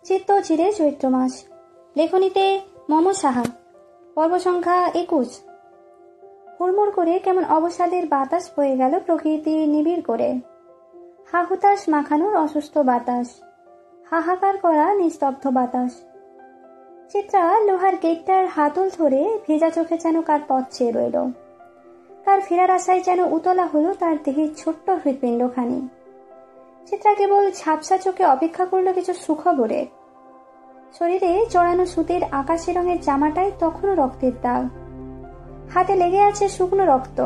চিত্তচিরে চৈত্র মাস। লেখনীতে মম সাহা। পর্ব সংখ্যা 21। হুড়মুড় করে কেমন অবসাদের বাতাস বয়ে গেল প্রকৃতি নিবিড় করে। হাহুতাস মাখানোর অসুস্থ বাতাস, হাহাকার করা নিস্তব্ধ বাতাস। চিত্রা লোহার গেটটার হাতল ধরে ভেজা চোখে যেন কার পথ চেয়ে রইল। কার ফেরার আশায় যেন উতলা হলো তার দেহের ছোট্ট হৃৎপিণ্ডখানি। চিত্রা কেবল ঝাপসা চোখে অপেক্ষা করলো কিছু সুখবরে। শরীরে চড়ানো সুতির আকাশি রঙের জামাটায় তখনও রক্তের দাগ, হাতে লেগে আছে শুকনো রক্ত।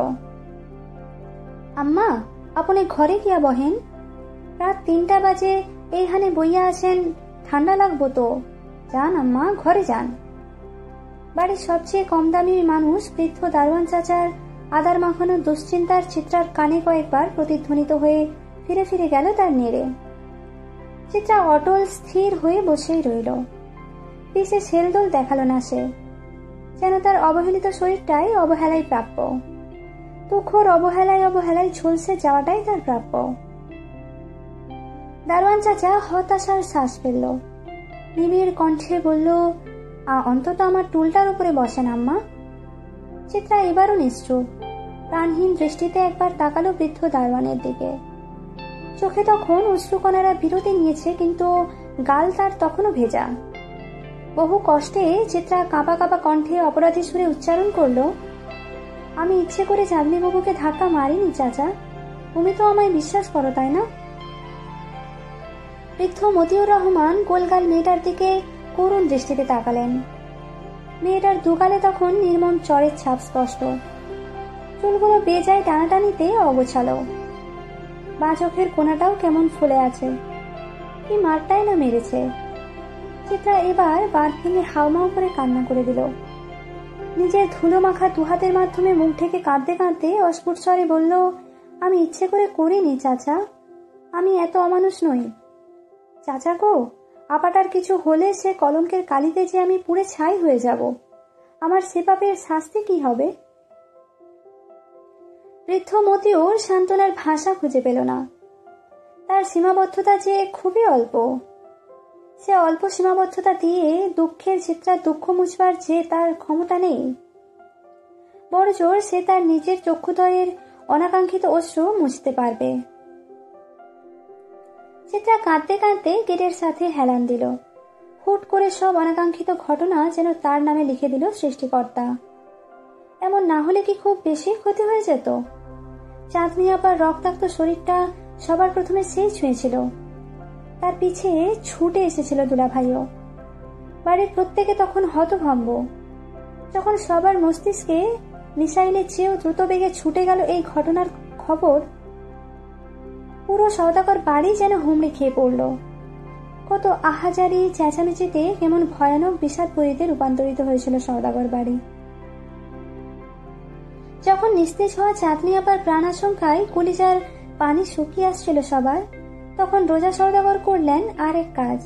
আম্মা, আপনি ঘরে গিয়া বহেন, রাত 3টা বাজে এইখানে বইয়া আসেন, ঠান্ডা লাগবো তো। যান আম্মা, ঘরে যান। বাড়ির সবচেয়ে কম দামি মানুষ বৃদ্ধ দারোয়ান চাচার আদার মাখানো দুশ্চিন্তার চিত্রার কানে কয়েকবার প্রতিধ্বনিত হয়ে ফিরে ফিরে গেল তার নেড়ে। চিত্রা অটল স্থির হয়ে বসেই রইল। পিছে সেলদোল দেখালো না সে, যেন তার অবহেলিত শরীরটাই অবহেলায় প্রাপ্য। তুখোর অবহেলায় অবহেলায় ঝলসে যাওয়াটাই তার প্রাপ্য। দারোয়ান চাচা হতাশার শ্বাস ফেলল, নিবিড় কণ্ঠে বলল, অন্তত আমার টুলটার উপরে বসেন আম্মা। চিত্রা এবারও নিশ্চুপ, প্রাণহীন দৃষ্টিতে একবার তাকালো বৃদ্ধ দারোয়ানের দিকে। চোখে তখন অশ্রুকণারা বিরতি নিয়েছে, কিন্তু গাল তার তখনও ভেজা। বহু কষ্টে চিত্রা কাঁপা কাঁপা কণ্ঠে অপরাধী সুরে উচ্চারণ করল, আমি ইচ্ছে করে চাঁদনি বাবুকে ধাক্কা মারিনি চাচা, তুমি তো আমায় বিশ্বাস করো, তাই না? বৃদ্ধ মতিউর রহমান গোলগাল মেয়েটার দিকে করুণ দৃষ্টিতে তাকালেন। মেয়েটার দুগালে তখন নির্মম চরের ছাপ স্পষ্ট। চুলগুলো বেজায় টানাটানিতে অগোছালো, বা চোখের কোনাটাও কেমন ফুলে আছে। কি মারটাই না মেরেছে। চিত্রা এবার বাঁধ ভেঙে হাউমাউ করে কান্না করে দিল। নিজের ধুলো মাখা দুহাতের মাধ্যমে মুখ ঢেকে কাঁদতে কাঁদতে অস্ফুট স্বরে বলল, আমি ইচ্ছে করে করিনি চাচা, আমি এত অমানুষ নই। চাচা গো, আপাটার কিছু হলে সে কলঙ্কের কালিতে যে আমি পুড়ে ছাই হয়ে যাব, আমার সে পাপের শাস্তি কি হবে? বৃদ্ধ মতিউর সান্ত্বনার ভাষা খুঁজে পেল না। তার সীমাবদ্ধতা যে খুবই অল্প। সে অল্প সীমাবদ্ধতা দিয়ে দুঃখের চিত্রার দুঃখ মুছবার যে তার ক্ষমতা নেই। বড় জোর সে তার নিজের চক্ষুদ্বয়ের অনাকাঙ্ক্ষিত অশ্রু মুছতে পারবে। চিত্রা কাঁদতে কাঁদতে গেটের সাথে হেলান দিল। হুট করে সব অনাকাঙ্ক্ষিত ঘটনা যেন তার নামে লিখে দিল সৃষ্টিকর্তা। এমন না হলে কি খুব বেশি ক্ষতি হয়ে যেত? চাঁদনি আপার রক্তাক্ত শরীরটা সবার প্রথমে সেই ছুঁয়েছিল। তার পিছে ছুটে এসেছিল দুলাভাইও। বাড়ির প্রত্যেকে তখন হতভম্ব। যখন সবার মস্তিষ্কে মিসাইলের চেয়েও দ্রুত বেগে ছুটে গেল এই ঘটনার খবর, পুরো সওদাগর বাড়ি যেন হুমড়ি খেয়ে পড়ল। কত আহাজারি চেঁচামেচিতে কেমন ভয়ানক বিষাদ বইতে রূপান্তরিত হয়েছিল সওদাগর বাড়ি। যখন নিস্তেজ হওয়া চাঁদনি আপার প্রাণ আশঙ্কায় কলিজার পানি শুকিয়ে আসছিল সবার, তখন রোজা সওদাগর করলেন আরেক কাজ।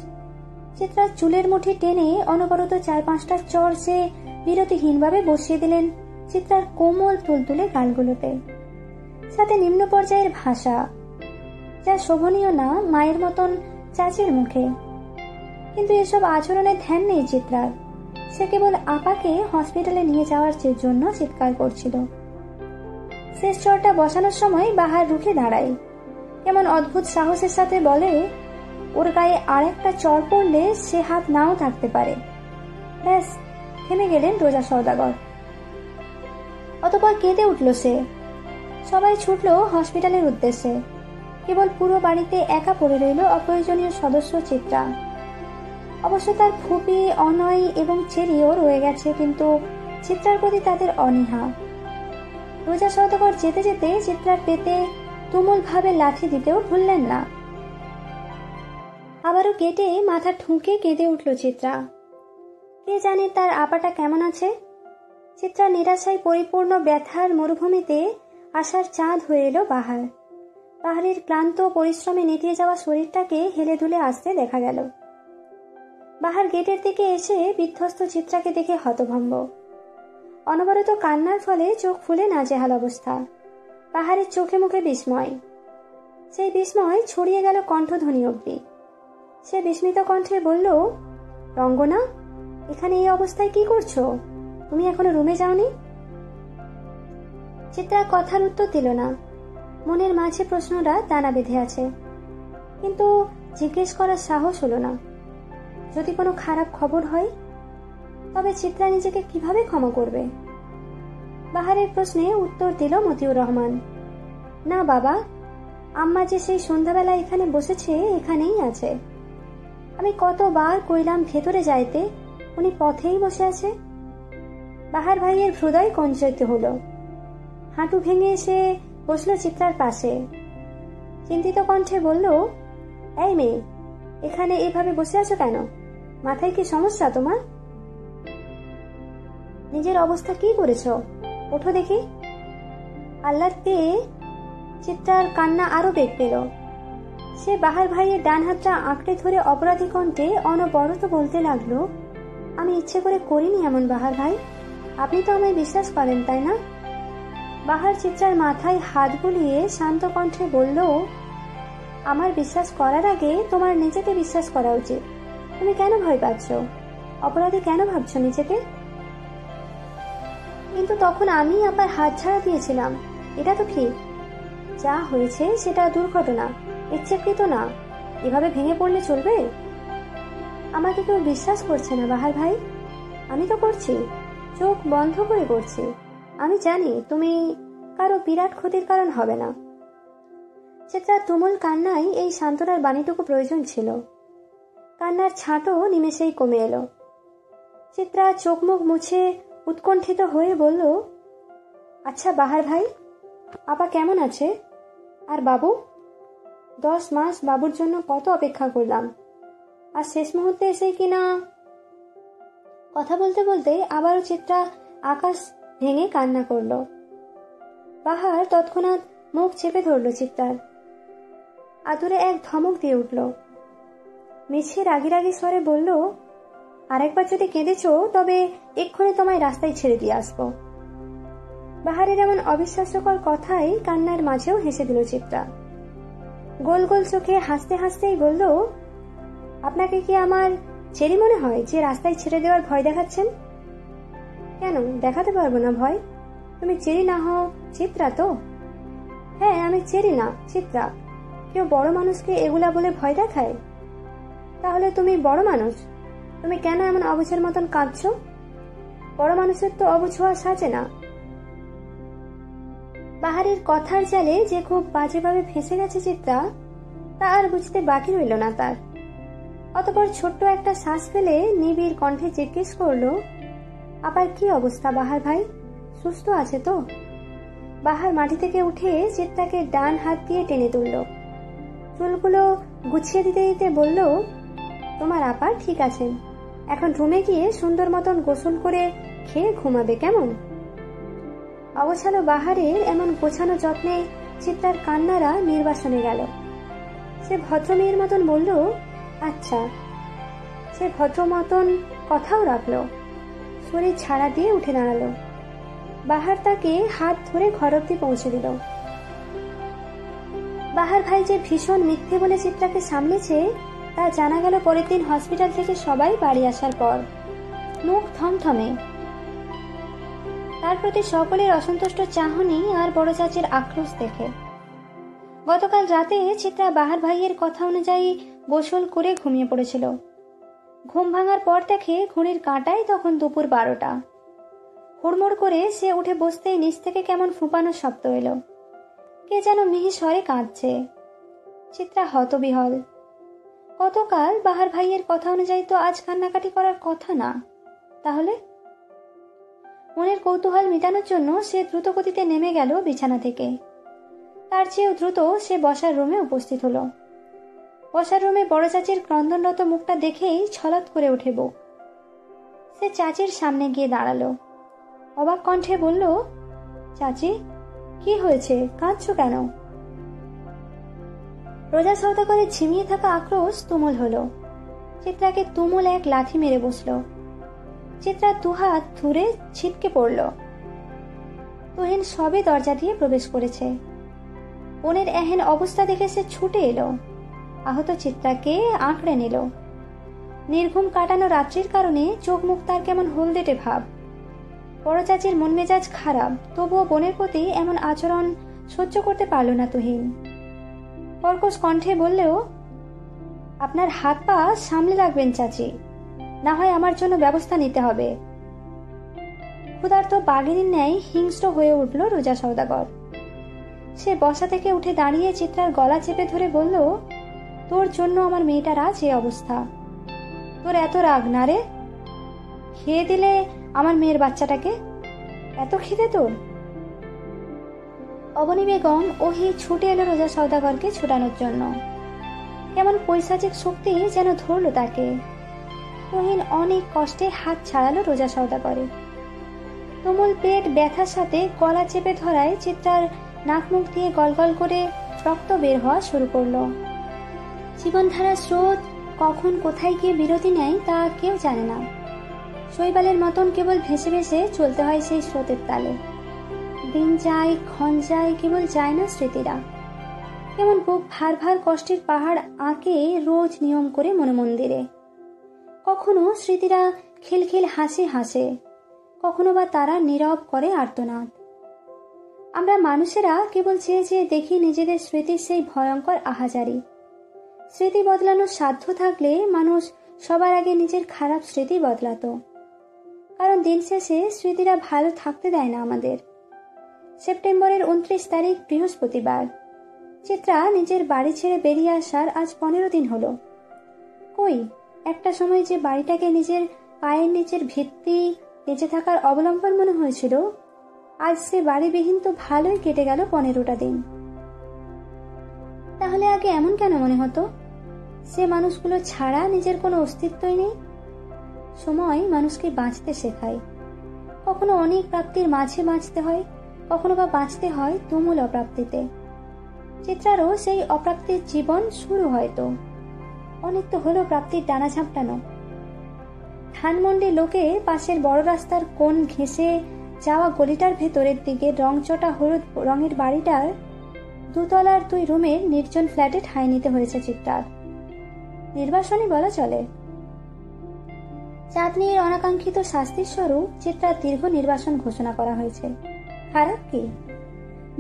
চিত্রার চুলের মুঠি টেনে অনবরত 4-5টা চর সে বিরতিহীনভাবে বসিয়ে দিলেন চিত্রার কোমল তুলতুলে গালগুলোতে। সাথে নিম্ন পর্যায়ের ভাষা, যা শোভনীয় না মায়ের মতন চাচির মুখে। কিন্তু এসব আচরণের ধ্যান নেই চিত্রার। সে কেবল আপাকে হসপিটালে নিয়ে যাওয়ার জন্য চিৎকার করছিল। শেষ চরটা বসানোর সময় বাহার রুখে দাঁড়ায়, কেমন অদ্ভুত সাহসের সাথে বলে, ওর গায়ে আরেকটা চর পড়লে সে হাত নাও থাকতে পারে। ব্যাস, থেমে গেলেন রোজা সওদাগর। অতঃপর কেঁদে উঠল সে। সবাই ছুটল হসপিটালের উদ্দেশ্যে। কেবল পুরো বাড়িতে একা পড়ে রইল অপ্রয়োজনীয় সদস্য চিত্রা। অবশ্য তার ফুপি, অনয় এবং চেরিও রয়ে গেছে, কিন্তু চিত্রার প্রতি তাদের অনীহা। রোজা সওদাগর যেতে যেতে চিত্রার পেতে তুমুল ভাবে লাথি দিতেও ভুললেন না। আবারও গেটে মাথা ঠুকে কেঁদে উঠল চিত্রা। কে জানে তার আপাটা কেমন আছে? চিত্রা নিরাশায় পরিপূর্ণ ব্যথার মরুভূমিতে আশার চাঁদ হয়ে এলো বাহার। পাহাড়ের ক্লান্ত পরিশ্রমে নেতিয়ে যাওয়া শরীরটাকে হেলে দুলে আসতে দেখা গেল। বাহার গেটের দিকে এসে বিধ্বস্ত চিত্রাকে দেখে হতভম্ব। অনবরত কান্নার ফলে চোখ ফুলে নাজেহাল অবস্থা। পাহাড়ের চোখে মুখে বিস্ময়। সেই বিস্ময় ছড়িয়ে গেল কণ্ঠধ্বনি অবধি। সে বিস্মিত কণ্ঠে বলল, রঙ্গনা, এখানে এই অবস্থায় কি করছো? তুমি এখনো রুমে যাওনি? চিত্রা কথার উত্তর দিল না। মনের মাঝে প্রশ্নটা দানা বেঁধে আছে, কিন্তু জিজ্ঞেস করার সাহস হলো না। যদি কোনো খারাপ খবর হয়, তবে চিত্রা নিজেকে কিভাবে ক্ষমা করবে? বাহারের প্রশ্নে উত্তর দিল মতিউর রহমান, না বাবা, আম্মা যে সেই সন্ধ্যাবেলা এখানে বসেছে এখানেই আছে। আমি কতবার কইলাম ভেতরে যাইতে, উনি পথেই বসে আছে। বাহার ভাইয়ের হৃদয় কঞ্চিত হলো। হাঁটু ভেঙে এসে বসলো চিত্রার পাশে। চিন্তিত কণ্ঠে বলল, এই মেয়ে, এখানে এভাবে বসে আছো কেন? মাথায় কি সমস্যা তোমার? নিজের অবস্থা কি করেছো? ওঠো দেখি। আহ্লাদে চিত্রার কান্না আরো বেগ পেল। সে বাহার ভাইয়ের ডান হাতটা আঁকড়ে ধরে অপরাধী কণ্ঠে অনবরত বলতে লাগলো, আমি ইচ্ছে করে করিনি এমন বাহার ভাই, আপনি তো আমায় বিশ্বাস করেন, তাই না? বাহার চিত্রার মাথায় হাত বুলিয়ে শান্ত কণ্ঠে বলল, আমার বিশ্বাস করার আগে তোমার নিজেকে বিশ্বাস করা উচিত। তুমি কেন ভয় পাচ্ছ? অপরাধী কেন ভাবছো নিজেকে? কিন্তু তখন আমি আবার হাত ছাড়া দিয়েছিলাম, এটা তো ঠিক। যা হয়েছে সেটা দুর্ঘটনা, ইচ্ছাকৃত না। এভাবে ভেঙে পড়লে চলবে? আমাকে কেউ বিশ্বাস করছে না বাহার ভাই। আমি তো করছি, চোখ বন্ধ করে করছি। আমি জানি তুমি কারো বিরাট ক্ষতির কারণ হবে না। চিত্রার তুমুল কান্নায় এই সান্ত্বনার বাণীটুকু প্রয়োজন ছিল। কান্নার ছাঁটও নিমেষেই কমে এলো। চিত্রা চোখ মুখ মুছে উৎকণ্ঠিত হয়ে বলল, আচ্ছা বাহার ভাই, আপা কেমন আছে? আর বাবু? 10 মাস বাবুর জন্য কত অপেক্ষা করলাম, আর শেষ মুহূর্তে এসে কিনা। কথা বলতে বলতে আবারও চিত্রা আকাশ ভেঙে কান্না করল। বাহার তৎক্ষণাৎ মুখ চেপে ধরল চিত্রার। আদুরে এক ধমক দিয়ে উঠল। মিছে রাগি রাগি স্বরে বলল, আরেকবার যদি কেঁদেছো তবে এক্ষুনি তোমায় রাস্তায় ছেড়ে দিয়ে আসবো। বাহারের এমন অবিশ্বাস্যকর কথাই কান্নার মাঝেও হেসে দিল চিত্রা। গোল গোল চোখে হাসতে হাসতেই বলল, আপনাকে কি আমার চেরি মনে হয় যে রাস্তায় ছেড়ে দেওয়ার ভয় দেখাচ্ছেন? কেন দেখাতে পারবো না ভয়? তুমি চেরি না হও চিত্রা তো? হ্যাঁ, আমি চেরি না, চিত্রা। কেউ বড় মানুষকে এগুলা বলে ভয় দেখায়? তাহলে তুমি বড় মানুষ, তুমি কেন এমন অবুঝের মতন কাঁদছো? বড় মানুষের তো অবুঝ হওয়া সাজে না। বাহারের কথার জালে যে খুব বাজেভাবে ফেঁসে গেছে চিত্রা, তা আর বুঝতে বাকি রইল না তার। অতপর ছোট্ট একটা শ্বাস ফেলে নিবিড় কণ্ঠে জিজ্ঞেস করলো, আপার কি অবস্থা বাহার ভাই? সুস্থ আছে তো? বাহার মাটি থেকে উঠে চিত্রাকে ডান হাত দিয়ে টেনে তুলল। চুলগুলো গুছিয়ে দিতে দিতে বলল, তোমার আপা ঠিক আছেন। এখন রুমে গিয়ে সুন্দর মতন গোসল করে খেয়ে ঘুমাবে, কেমন? অবসালো বাহারের এমন গোছানো যত্নে চিত্রার কান্নারা নির্বাসনে গেল। সে ভদ্র মেয়ের মতন বলল, আচ্ছা। সে ভদ্র মতন কথাও রাখলো। শরীর ছাড়া দিয়ে উঠে দাঁড়ালো। বাহার তাকে হাত ধরে ঘর অব্দি পৌঁছে দিল। বাহার ভাই যে ভীষণ মিথ্যে বলে চিত্রাকে সামলেছে তা জানা গেল পরের দিন হসপিটাল থেকে সবাই বাড়ি আসার পর। মুখ থমথমে। তার প্রতি সকলের অসন্তুষ্ট চাহনি আর বড় চাচির আক্রোশ দেখে। গতকাল রাতে চিত্রা বাহার ভাইয়ের কথা অনুযায়ী গোসল করে ঘুমিয়ে পড়েছিল। ঘুম ভাঙার পর দেখে ঘড়ির কাঁটায় তখন দুপুর 12টা। হুড়মুড় করে সে উঠে বসতেই নিচ থেকে কেমন ফুঁপানোর শব্দ এলো। কে যেন মিহি স্বরে কাঁদছে। চিত্রা হতবিহল। গতকাল বাহার ভাইয়ের কথা অনুযায়ী তো আজ কান্নাকাটি করার কথা না। তাহলে? মনের কৌতূহল মেটানোর জন্য সে দ্রুত গতিতে নেমে গেল বিছানা থেকে। তার চেয়েও দ্রুত সে বসার রুমে উপস্থিত হলো। বসার রুমে বড় চাচির ক্রন্দনরত মুখটা দেখেই ছলৎ করে উঠে বুক। সে চাচির সামনে গিয়ে দাঁড়ালো। অবাক কণ্ঠে বলল, চাচি, কি হয়েছে? কাঁদছো কেন? রোজা সওদাগরের ঝিমিয়ে থাকা আক্রোশ তুমুল হলো। চিত্রাকে তুমুল এক লাথি মেরে বসলো। চিত্রা দুহাত ধরে ছিটকে পড়ল। তুহিন সবে দরজা দিয়ে প্রবেশ করেছে। বোনের এহেন অবস্থা দেখে সে ছুটে এলো। আহত চিত্রাকে আঁকড়ে নিল। নির্ঘুম কাটানো রাত্রির কারণে চোখ মুখ তার কেমন হলদেটে ভাব। বড় চাচির মন মেজাজ খারাপ, তবুও বোনের প্রতি এমন আচরণ সহ্য করতে পারল না তুহিন। কর্কশ কণ্ঠে বললেও, আপনার হাত পা সামলে রাখবেন চাচি, না হয় আমার জন্য ব্যবস্থা নিতে হবে। ক্ষুধার্ত বাঘিনীর ন্যায় হিংস্র হয়ে উঠল রোজা সওদাগর। সে বসা থেকে উঠে দাঁড়িয়ে চিত্রার গলা চেপে ধরে বলল, তোর জন্য আমার মেয়েটার আজ এই অবস্থা। তোর এত রাগ না রে? খেয়ে দিলে আমার মেয়ের বাচ্চাটাকে, এত খিদে তোর? অবনী বেগম ওহি ছুটে এলো রোজা সওদাগরকে ছুটানোর জন্য। কেমন পৈশাচিক শক্তি যেন ধরল তাকে। তুহিন অনেক কষ্টে হাত ছাড়ালো রোজা সওদাগরে। তুমুল পেট ব্যথার সাথে গলা চেপে ধরায় চিত্রার নাক মুখ দিয়ে গলগল করে রক্ত বের হওয়া শুরু করলো। জীবনধারার স্রোত কখন কোথায় গিয়ে বিরতি নেয় তা কেউ জানে না। শৈবালের মতন কেবল ভেসে ভেসে চলতে হয় সেই স্রোতের তালে। দিন যায়, ক্ষণ যায়, কেবল যায় না স্মৃতিরা। কেমন বুক ভার ভার কষ্টের পাহাড় আঁকে রোজ নিয়ম করে মনোমন্দিরে। কখনো স্মৃতিরা খিলখিল হাসি হাসে, কখনো বা তারা নীরব করে আর্তনাদ। আমরা মানুষেরা কেবল চেয়ে চেয়ে দেখি নিজেদের স্মৃতির সেই ভয়ঙ্কর আহাজারি। স্মৃতি বদলানোর সাধ্য থাকলে মানুষ সবার আগে নিজের খারাপ স্মৃতি বদলাতো, কারণ দিন শেষে স্মৃতিরা ভালো থাকতে দেয় না আমাদের। সেপ্টেম্বরের 29 তারিখ বৃহস্পতিবার। চিত্রা নিজের বাড়ি ছেড়ে বেরিয়ে আসার আজ 15 দিন হলো। কই, একটা সময় যে বাড়িটাকে নিজের পায়ের নিচের ভিত্তি, বেঁচে থাকার অবলম্বন মনে হয়েছিল, আজ সে বাড়িবিহীন তো ভালোই কেটে গেল 15টা দিন। তাহলে আগে এমন কেন মনে হতো? সে মানুষগুলো ছাড়া নিজের কোনো অস্তিত্বই নেই। সময় মানুষকে বাঁচতে শেখায়। কখনো অনেক প্রাপ্তির মাঝে বাঁচতে হয়, কখনো বা বাঁচতে হয় তুমুল অপ্রাপ্তিতে। চিত্রারও সেই অপ্রাপ্তির জীবন শুরু হয়তো। অনেক তো হলো প্রাপ্তির ডানা ঝাপটানো। ধানমন্ডি লোকে পাশের বড় রাস্তার কোণ ঘেঁষে যাওয়া গলিটার ভেতরের দিকে রংচটা হলুদ রঙের বাড়িটার 2 তলার 2 রুমের নির্জন ফ্ল্যাটে ঠাঁই নিতে হয়েছে চিত্রার। নির্বাসনই বলা চলে। চাঁদনির অনাকাঙ্ক্ষিত শাস্তির স্বরূপ চিত্রার দীর্ঘ নির্বাসন ঘোষণা করা হয়েছে। খারাপ কি?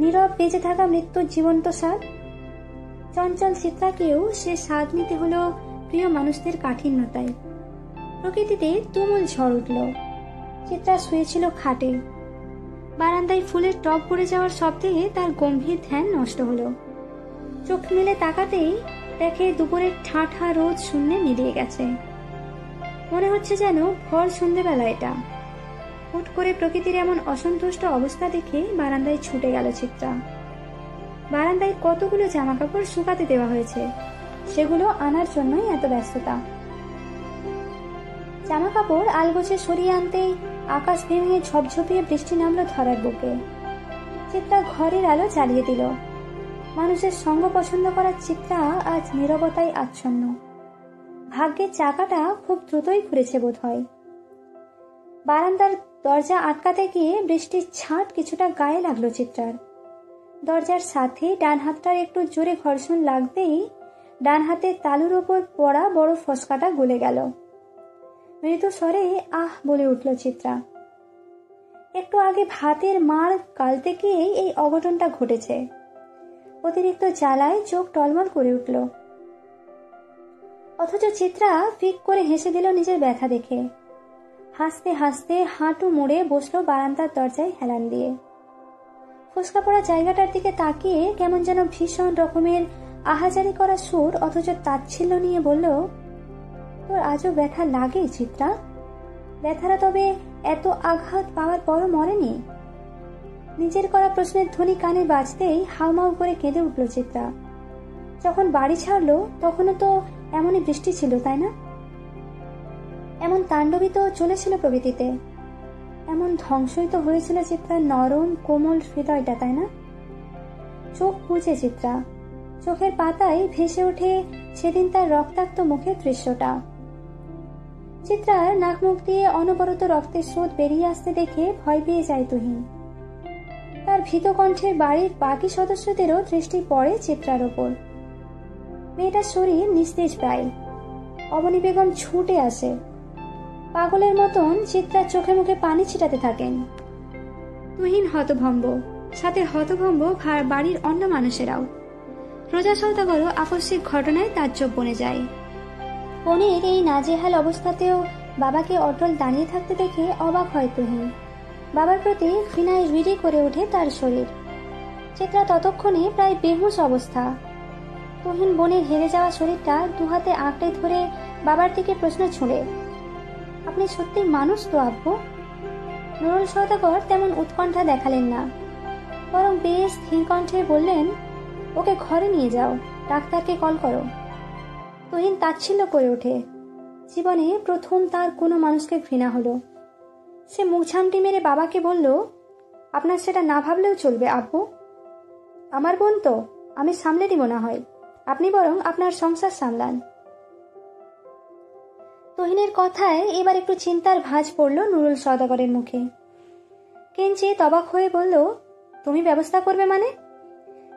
নীরব বেঁচে থাকা মৃত্যুর জীবন্ত স্বাদ। চঞ্চল চিত্রাকেও সে স্বাদ নিতে হলো প্রিয় মানুষদের কাঠিন্যতায়। প্রকৃতিতে তুমুল ঝড় উঠল। চিত্রা শুয়েছিল খাটে। বারান্দায় ফুলের টব পড়ে যাওয়ার শব্দে তার গম্ভীর ধ্যান নষ্ট হলো। চোখ মেলে তাকাতেই দেখে দুপুরের ঠাঁঠা রোদ শূন্যে মিলিয়ে গেছে। মনে হচ্ছে যেন ভর সন্ধ্যেবেলা এটা। হুট করে প্রকৃতির এমন অসন্তুষ্ট অবস্থা দেখে বারান্দায় ছুটে গেল চিত্রা। বারান্দায় কতগুলো জামা কাপড় শুকাতে দেওয়া হয়েছে, সেগুলো আনার জন্যই এত ব্যস্ততা। জামা কাপড় আলগোছে সরিয়ে আনতেই আকাশ ভেঙে ঝপঝপিয়ে বৃষ্টি নামলো ধরার বুকে। চিত্রা ঘরের আলো জ্বালিয়ে দিল। মানুষের সঙ্গ পছন্দ করার চিত্রা আজ নীরবতায় আচ্ছন্ন। ভাগ্যের চাকাটা খুব দ্রুতই ঘুরেছে বোধ হয়। বারান্দার দরজা আটকাতে গিয়ে বৃষ্টির ছাঁট কিছুটা গায়ে লাগলো চিত্রার। দরজার সাথে ডান হাতটার একটু জোরে ঘর্ষণ লাগতেই ডান হাতের তালুর ওপর পড়া বড় ফসকাটা গলে গেল। মৃদু স্বরে আহ বলে উঠল চিত্রা। একটু আগে ভাতের মার গালতে গিয়েই এই অঘটনটা ঘটেছে। অতিরিক্ত জ্বালায় চোখ টলমল করে উঠল। অথচ চিত্রা ফিক করে হেসে দিল নিজের ব্যথা দেখে। হাসতে হাসতে হাঁটু মুড়ে বসলো বারান্দার দরজায় হেলান দিয়ে। ফসকা পড়া জায়গাটার দিকে তাকিয়ে কেমন যেন ভীষণ রকমের আহাজারি করা সুর অথচ তাচ্ছিল্য নিয়ে বলল, তোর আজও ব্যথা লাগে চিত্রা? ব্যথারা তবে এত আঘাত পাওয়ার পরও মরেনি? নিজের করা প্রশ্নের ধ্বনি কানে বাজতেই হাউমাউ করে কেঁদে উঠল চিত্রা। যখন বাড়ি ছাড়লো তখনও তো এমনই বৃষ্টি ছিল, তাই না? এমন তাণ্ডবিত চলেছিল প্রকৃতিতে, এমন ধ্বংসই তো হয়েছিল চিত্রার নরম কোমল হৃদয়টা, তাই না? চোখ বুঝে চিত্রা, চোখের পাতায় ভেসে ওঠে সেদিন তার রক্তাক্ত মুখের দৃশ্যটা। চিত্রার নাক মুখ দিয়ে অনবরত রক্তের স্রোত বেরিয়ে আসতে দেখে ভয় পেয়ে যায় তুহিন। তার ভীত কণ্ঠের বাড়ির বাকি সদস্যদেরও দৃষ্টি পড়ে চিত্রার ওপর। মেয়েটার শরীর নিস্তেজ প্রায়। অবনী বেগম ছুটে আসে। পাগলের মতন চিত্রার চোখে মুখে পানি ছিটাতে থাকেন। তুহিন হতভম্ব, সাথে হতভম্ব বাড়ির অন্য মানুষেরাও। রোজা সওদাগরও আকস্মিক ঘটনায় তাজ্জব বনে যায়। বোনের এই নাজেহাল অবস্থাতেও বাবাকে অটল দাঁড়িয়ে থাকতে দেখে অবাক হয় তুহিন। বাবার প্রতি ঘৃণায় রিড়ি করে ওঠে তার শরীর। চিত্রা ততক্ষণে প্রায় বেহুশ অবস্থা। তুহিন বোনের হেরে যাওয়া শরীরটা দুহাতে আঁকড়ে ধরে বাবার দিকে প্রশ্ন ছুঁড়ে, আপনি সত্যি মানুষ তো আব্বু? নুরুল সওদাগর তেমন উৎকণ্ঠা দেখালেন না, বরং বেশ স্থির কণ্ঠে বললেন, ওকে ঘরে নিয়ে যাও, ডাক্তারকে কল করো। তুহিন তাচ্ছিল্য করে ওঠে। জীবনে প্রথম তার কোনো মানুষকে ঘৃণা হলো। সে মুছামটি মেরে বাবাকে বলল, আপনার সেটা না ভাবলেও চলবে আব্বু। আমার বোন তো, আমি সামলে দিব না হয়, আপনি বরং আপনার সংসার সামলান। তুহিনের কথায় এবার একটু চিন্তার ভাঁজ পড়ল নুরুল সওদাগরের মুখে। কিঞ্চিত অবাক হয়ে বলল, তুমি ব্যবস্থা করবে মানে?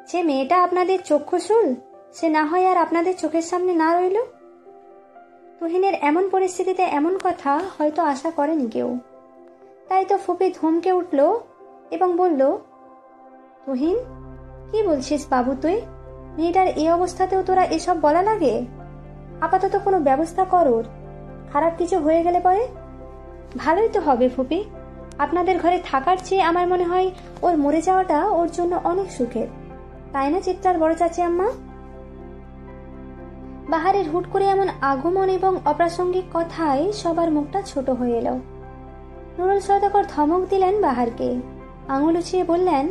যে মেয়েটা আপনাদের চক্ষুশূল, সে না হয় আর আপনাদের চোখের সামনে না রইল? তুহিনের এমন পরিস্থিতিতে এমন কথা হয়তো আশা করেনি কেউ। তাই তো ফুপি ধমকে উঠল এবং বলল, তুহিন, কি বলছিস বাবু তুই? মেয়েটার এই অবস্থাতেও তোরা এসব বলা লাগে? আপাতত কোনো ব্যবস্থা কর, ওর খারাপ কিছু হয়ে গেলে পরে। ভালোই তো হবে ফুপি, আপনাদের ঘরে থাকার চেয়ে আমার মনে হয় ওর মরে যাওয়াটা ওর জন্য অনেক সুখের, তাই না চিত্রার বড় চাচি আম্মা? বাহারের হুট করে এমন আগমন এবং অপ্রাসঙ্গিক কথায় সবার মুখটা ছোট হয়ে এলো। নুরুল সওদাগর ধমক দিলেন বাহারকে, আঙুল উঁচিয়ে বললেন,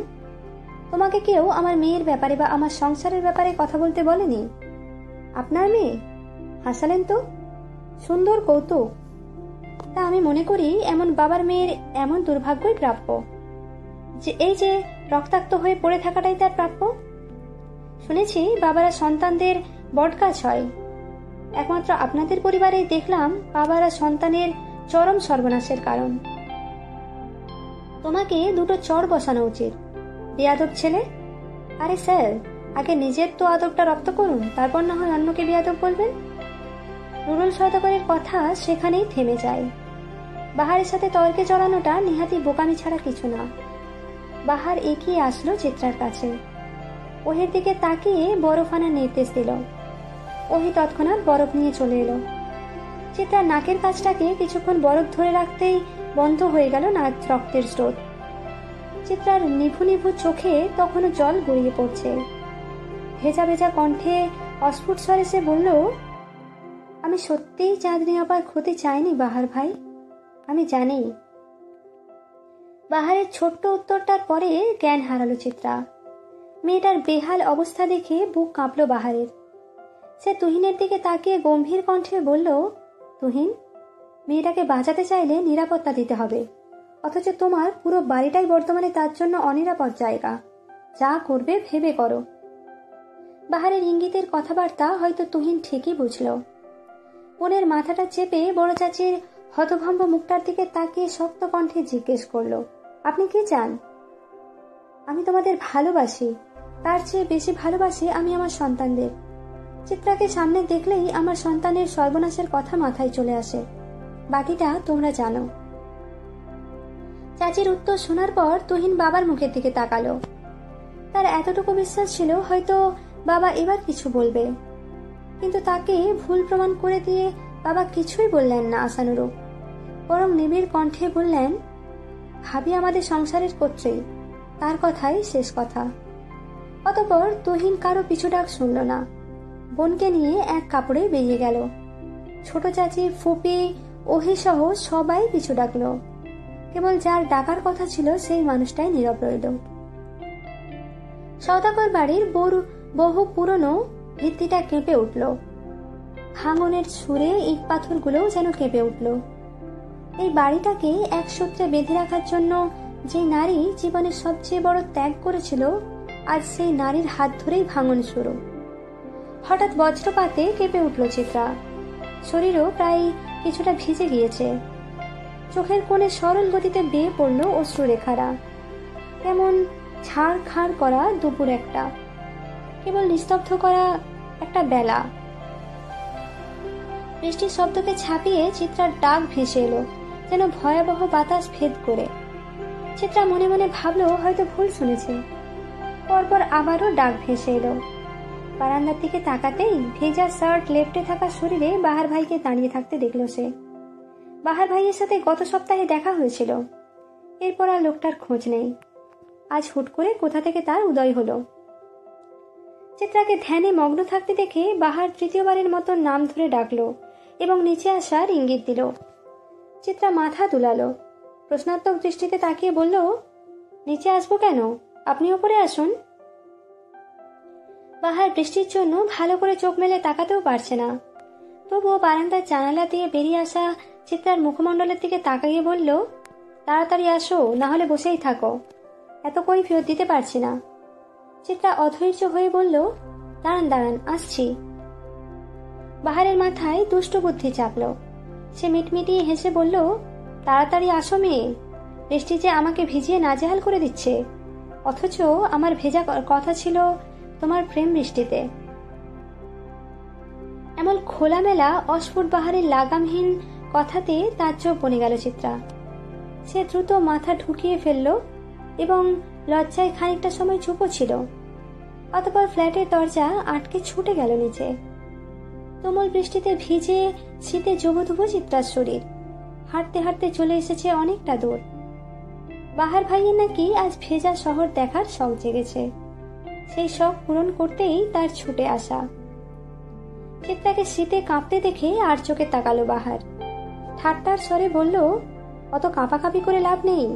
তোমাকে কেউ আমার মেয়ের ব্যাপারে বা আমার সংসারের ব্যাপারে কথা বলতে বলেনি? আপনার মেয়ে? হাসালেন তো, সুন্দর কৌতুক। তা আমি মনে করি এমন বাবার মেয়ের এমন দুর্ভাগ্যই প্রাপ্য, যে এই যে রক্তাক্ত হয়ে পড়ে থাকাটাই তার প্রাপ্য। শুনেছি বাবারা সন্তানদের বটগাছ হয়। একমাত্র আপনাদের পরিবারেই দেখলাম বাবারা সন্তানের চরম সর্বনাশের কারণ। তোমাকে দুটো চড় বসানো উচিত, বেয়াদব ছেলে। আরে স্যার, আগে নিজের তো আদবটা রপ্ত করুন, তারপর না হয় অন্যকে বেয়াদব বলবেন। নুরুল সওদাগরের কথা সেখানেই থেমে যায়। বাহারের সাথে তর্কে জড়ানোটা নিহাতি বোকামি ছাড়া কিছু না। বাহার এগিয়ে আসলো চিত্রার কাছে, ওহির দিকে তাকিয়ে বরফ আনার নির্দেশ দিল। ওহি তৎক্ষণাৎ বরফ নিয়ে চলে এলো। চিত্রার নাকের কাছটাকে কিছুক্ষণ বরফ ধরে রাখতেই বন্ধ হয়ে গেল নাক রক্তের স্রোত। চিত্রার নিভু নিভু চোখে তখনও জল গড়িয়ে পড়ছে। ভেজা ভেজা কণ্ঠে অস্ফুট স্বরে সে বলল, আমি সত্যিই চাঁদনি আপার ক্ষতি চাইনি বাহার ভাই, আমি জানি। বাহারের ছোট্ট উত্তরটার পরে জ্ঞান হারালো চিত্রা। মেয়েটার বেহাল অবস্থা দেখে বুক কাঁপল বাহারের। সে তুহিনের দিকে তাকিয়ে গম্ভীর কণ্ঠে বলল, তুহিন, মেয়েটাকে বাঁচাতে চাইলে নিরাপত্তা দিতে হবে, অথচ তোমার পুরো বাড়িটাই বর্তমানে তার জন্য অনিরাপদ জায়গা। যা করবে ভেবে করো। বাহারের ইঙ্গিতের কথাবার্তা হয়তো তুহিন ঠিকই বুঝল। বোনের মাথাটা চেপে বড় চাচির হতভম্ব মুখটার দিকে তাকিয়ে শক্ত কণ্ঠে জিজ্ঞেস করল, আপনি কি চান? আমি তোমাদের ভালোবাসি, তার চেয়ে বেশি ভালোবাসি আমি আমার সন্তানদের। চিত্রাকে সামনে দেখলেই আমার সন্তানের সর্বনাশের কথা মাথায় চলে আসে, বাকিটা তোমরা জানো। চাচির উত্তর শোনার পর তুহিন বাবার মুখের দিকে তাকালো। তার এতটুকু বিশ্বাস ছিল হয়তো বাবা এবার কিছু বলবে, কিন্তু তাকে ভুল প্রমাণ করে দিয়ে বাবা কিছুই বললেন না আশানুরূপ, বরং নিবিড় কণ্ঠে বললেন, ভাবি আমাদের সংসারের কর্ত্রী, তার কথাই শেষ কথা। অতঃপর তুহিন কারো পিছু ডাক শুনল না, বোনকে নিয়ে এক কাপড়ে বেরিয়ে গেল। ছোট চাচি, ফুপি, ওহি সহ সবাই পিছু ডাকলো। কেবল যার ডাকার কথা ছিল সেই মানুষটাই নীরব রইল। সওদাগর বাড়ির বহু পুরনো ভিত্তিটা কেঁপে উঠল। ভাঙনের সুরে ইট পাথরগুলোও যেন কেঁপে উঠল। এই বাড়িটাকে এক সূত্রে বেঁধে রাখার জন্য যে নারী জীবনের সবচেয়ে বড় ত্যাগ করেছিল, আজ সেই নারীর হাত ধরেই ভাঙন শুরু। হঠাৎ বজ্রপাতে কেঁপে উঠল চিত্রা। শরীরও প্রায় কিছুটা ভিজে গিয়েছে। চোখের কোণে সরল গতিতে বেয়ে পড়ল অশ্রুরেখারা। কেমন ছাড় খাড় করা দুপুর একটা, কেবল নিস্তব্ধ করা একটা বেলা। বৃষ্টির শব্দকে ছাপিয়ে চিত্রার ডাক ভেসে এলো, যেন ভয়াবহ বাতাস ভেদ করে। চিত্রা মনে মনে ভাবলো হয়তো ভুল শুনেছে। পরপর আবারও ডাক ভেসে এলো। বারান্দার দিকে তাকাতেই ভেজা শার্ট লেপ্টে থাকা শরীরে বাহার ভাইকে দাঁড়িয়ে থাকতে দেখলো সে। বাহার ভাইয়ের সাথে গত সপ্তাহে দেখা হয়েছিল। এরপর আর লোকটার খোঁজ নেই। আজ হুট করে কোথা থেকে তার উদয় হলো। চিত্রাকে ধ্যানে মগ্ন থাকতে দেখে বাহার তৃতীয়বারের মতো নাম ধরে ডাকলো এবং নিচে আসার ইঙ্গিত দিল। চিত্রা মাথা দুলালো, প্রশ্নাত্মক দৃষ্টিতে তাকিয়ে বলল, নিচে আসবো কেন? আপনি ওপরে আসুন। বাহার বৃষ্টির জন্য ভালো করে চোখ মেলে তাকাতেও পারছে না। তবুও বারান্দার জানালা দিয়ে বেরিয়ে আসা চিত্রার মুখমণ্ডলের দিকে তাকিয়ে বলল, তাড়াতাড়ি আসো, না হলে বসেই থাকো। এত কৈফিয়ত দিতে পারছি না। চিত্রা অধৈর্য হয়ে বলল, দাঁড়ান দাঁড়ান, আসছি। বাহারের মাথায় দুষ্ট বুদ্ধি চাপল। সে মিটমিটিয়ে হেসে বলল, তাড়াতাড়ি আসো মেয়ে, বৃষ্টি যে আমাকে ভিজিয়ে নাজেহাল করে দিচ্ছে, অথচ আমার ভেজা কথা ছিল তোমার প্রেম বৃষ্টিতে। এমন খোলামেলা অস্ফুট বাহারের লাগামহীন কথাতে তার চোখ বনে গেল চিত্রা। সে দ্রুত মাথা ঢুকিয়ে ফেলল এবং লজ্জায় খানিকটা সময় চুপও ছিল। অতঃপর ফ্ল্যাটের দরজা আটকে ছুটে গেল নিচে। তুমুল বৃষ্টিতে ভিজে শীতে জবুথুবু চিত্রার শরীর। হাঁটতে হাঁটতে চলে এসেছে অনেকটা দূর। বাহার ভাইয়ের নাকি আজ ভেজা শহর দেখার শখ জেগেছে। সেই শখ পূরণ করতেই তার ছুটে আসা। চিত্রাকে শীতে কাঁপতে দেখে আর চোখে তাকালো বাহার। ঠাট্টার স্বরে বলল, অত কাঁপাকাঁপি করে লাভ নেই।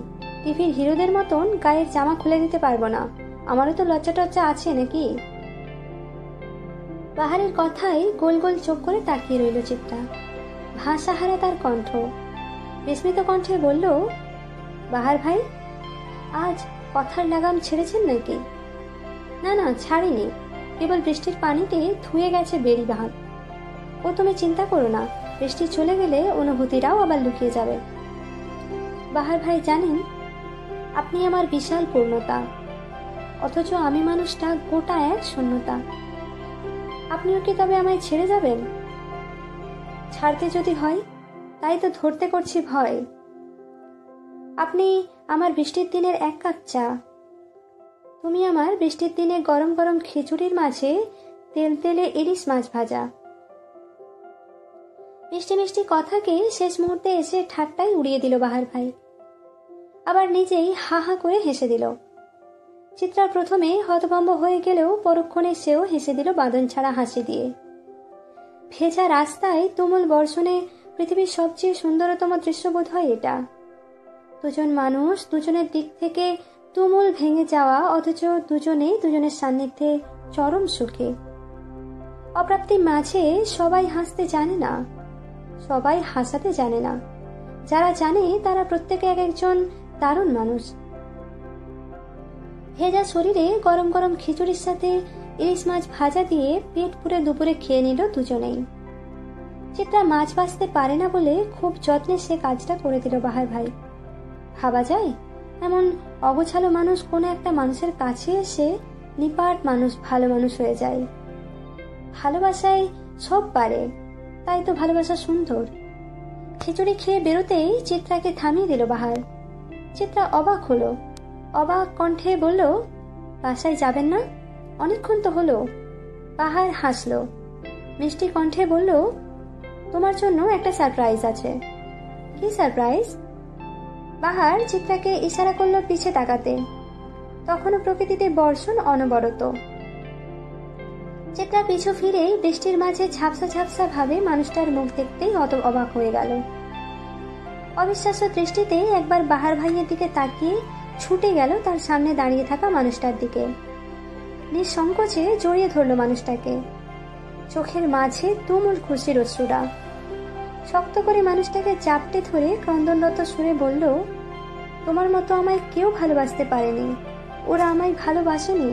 টিভির হিরোদের মতন গায়ের জামা খুলে দিতে পারবো না, আমারও তো লজ্জা টজ্জা আছে নাকি। বাহারের কথায় গোল গোল চোখ করে তাকিয়ে রইল চিত্রা। ভাষাহারা তার কণ্ঠ। বিস্মিত কণ্ঠে বলল, বাহার ভাই, আজ কথার লাগাম ছেড়েছেন নাকি? না না, ছাড়িনি, কেবল বৃষ্টির পানিতে ধুয়ে গেছে বেড়ি বাহার। ও তুমি চিন্তা করো না, বৃষ্টি চলে গেলে অনুভূতিরাও আবার লুকিয়ে যাবে। বাহার ভাই জানেন, আপনি আমার বিশাল পূর্ণতা, অথচ আমি মানুষটা গোটা এক শূন্যতা। আপনিও কি তবে আমায় ছেড়ে যাবেন? ছাড়তে যদি হয়, তাই তো ধরতে করছি ভয়। আপনি আমার বৃষ্টির দিনের এক কাপ চা, তুমি আমার বৃষ্টির দিনে গরম গরম খিচুড়ির মাঝে তেল তেলে ইলিশ মাছ ভাজা। মিষ্টি মিষ্টি কথাকে শেষ মুহূর্তে এসে ঠাট্টাই উড়িয়ে দিল বাহার ভাই। আবার নিজেই হা হা করে হেসে দিল। চিত্রা প্রথমে হতভম্ব হয়ে গেলেও পরক্ষণে সেও হেসে দিল বাঁধন ছাড়া হাসি দিয়ে। ভেজা রাস্তায় তুমুল বর্ষণে পৃথিবীর সবচেয়ে সুন্দরতম দৃশ্য বোধ হয় এটা। দুজন মানুষ দুজনের দিক থেকে তুমুল ভেঙে যাওয়া, অথচ দুজনেই দুজনের সান্নিধ্যে চরম সুখে। অপ্রাপ্তির মাঝে সবাই হাসতে জানে না, সবাই হাসাতে জানে না। যারা জানে তারা প্রত্যেকে এক একজন দারুণ মানুষ। ভেজা শরীরে গরম গরম খিচুড়ির সাথে ইলিশ মাছ ভাজা দিয়ে পেট পুরে দুপুরে খেয়ে নিল দুজনেই। চিত্রা মাছ ভাজতে পারে না বলে খুব যত্নে সে কাজটা করে দিল বাহার ভাই। ভাবা যায়, এমন অগোছালো মানুষ কোনো একটা মানুষের কাছে এসে নিপাট মানুষ, ভালো মানুষ হয়ে যায়। ভালোবাসায় সব পারে, তাই তো ভালোবাসা সুন্দর। খিচুড়ি খেয়ে বেরোতেই চিত্রাকে থামিয়ে দিল বাহার। চিত্রা অবাক হলো, অবাক কণ্ঠে বলল, বাসায় যাবেন না? অনেকক্ষণ তো হলো। বাহার হাসলো, মিষ্টি কণ্ঠে বলল, তোমার জন্য একটা সারপ্রাইজ আছে। কি সারপ্রাইজ? বাহার চিত্রাকে ইশারা করলো পিছে তাকাতে। তখনও প্রকৃতিতে বর্ষণ অনবরত। চিত্রা পিছু ফিরে বৃষ্টির মাঝে ঝাপসা ঝাপসা ভাবে মানুষটার মুখ দেখতেই অত অবাক হয়ে গেল। অবিশ্বাস্য দৃষ্টিতে একবার বাহার ভাইয়ের দিকে তাকিয়ে ছুটে গেল তার সামনে দাঁড়িয়ে থাকা মানুষটার দিকে। নিঃসংকোচে জড়িয়ে ধরল মানুষটাকে। চোখের মাঝে তুমুল খুশির অশ্রুরা। শক্ত করে মানুষটাকে চাপটে ধরে ক্রন্দনরত সুরে বলল, তোমার মতো আমায় কেউ ভালোবাসতে পারেনি, ওরা আমায় ভালোবাসেনি।